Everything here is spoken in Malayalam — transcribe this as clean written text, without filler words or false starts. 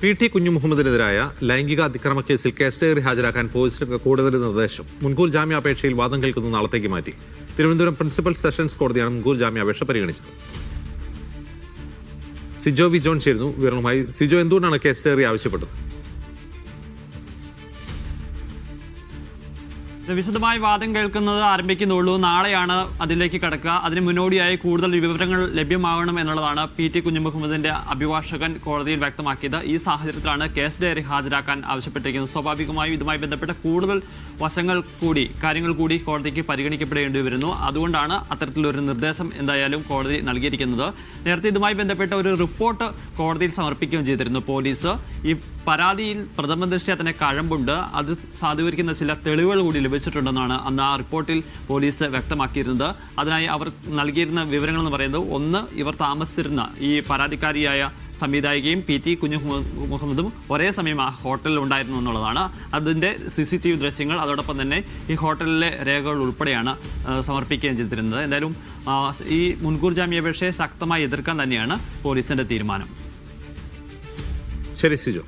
PT കുഞ്ഞുമുഹമ്മദിനെതിരായ ലൈംഗിക അതിക്രമ കേസിൽ കേസ് ഡയറി ഹാജരാക്കാൻ പോലീസിന് കൂടുതൽ നിർദ്ദേശം. മുൻകൂർ ജാമ്യാപേക്ഷയിൽ വാദം കേൾക്കുന്ന നാളത്തേക്ക് മാറ്റി. തിരുവനന്തപുരം പ്രിൻസിപ്പൽ സെഷൻസ് കോടതിയാണ് മുൻകൂർ ജാമ്യാപേക്ഷ പരിഗണിച്ചത്. സിജോ വി ജോൺ ചേരുന്നു വിവരങ്ങളുമായി. സിജോ, എന്തുകൊണ്ടാണ് കേസ് ഡയറി ആവശ്യപ്പെട്ടത്? വിശദമായി വാദം കേൾക്കുന്നത് ആരംഭിക്കുന്നുള്ളൂ. നാളെയാണ് അതിലേക്ക് കടക്കുക. അതിന് മുന്നോടിയായി കൂടുതൽ വിവരങ്ങൾ ലഭ്യമാകണം എന്നുള്ളതാണ് PT കുഞ്ഞുമുഹമ്മദിന്റെ അഭിഭാഷകൻ കോടതിയിൽ വ്യക്തമാക്കിയത്. ഈ സാഹചര്യത്തിലാണ് കേസ് ഡയറി ഹാജരാക്കാൻ ആവശ്യപ്പെട്ടിരിക്കുന്നത്. സ്വാഭാവികമായും ഇതുമായി ബന്ധപ്പെട്ട കൂടുതൽ കാര്യങ്ങൾ കൂടി കോടതിക്ക് പരിഗണിക്കപ്പെടേണ്ടി വരുന്നു. അതുകൊണ്ടാണ് അത്തരത്തിലൊരു നിർദ്ദേശം എന്തായാലും കോടതി നൽകിയിരിക്കുന്നത്. നേരത്തെ ഇതുമായി ബന്ധപ്പെട്ട ഒരു റിപ്പോർട്ട് കോടതിയിൽ സമർപ്പിക്കുകയും ചെയ്തിരുന്നു പോലീസ്. ഈ പരാതിയിൽ പ്രഥമ ദൃഷ്ട്യാ തന്നെ കഴമ്പുണ്ട്, അത് സാധൂകരിക്കുന്ന ചില തെളിവുകൾ കൂടി ലഭിച്ചിട്ടുണ്ടെന്നാണ് അന്ന് ആ റിപ്പോർട്ടിൽ പോലീസ് വ്യക്തമാക്കിയിരുന്നത്. അതിനായി അവർ നൽകിയിരുന്ന വിവരങ്ങൾ എന്ന് പറയുന്നത്, ഒന്ന്, ഇവർ താമസിച്ചിരുന്ന ഈ പരാതിക്കാരിയായ സംവിധായികയും PT കുഞ്ഞുമുഹമ്മദും ഒരേ സമയം ആ ഹോട്ടലിൽ ഉണ്ടായിരുന്നു എന്നുള്ളതാണ്. അതിൻ്റെ CCTV ദൃശ്യങ്ങൾ, അതോടൊപ്പം തന്നെ ഈ ഹോട്ടലിലെ രേഖകൾ ഉൾപ്പെടെയാണ് സമർപ്പിക്കുകയും ചെയ്തിരുന്നത്. എന്തായാലും ഈ മുൻകൂർ ജാമ്യാപേക്ഷയെ ശക്തമായി എതിർക്കാൻ തന്നെയാണ് പോലീസിന്റെ തീരുമാനം. ശരി സിജോ.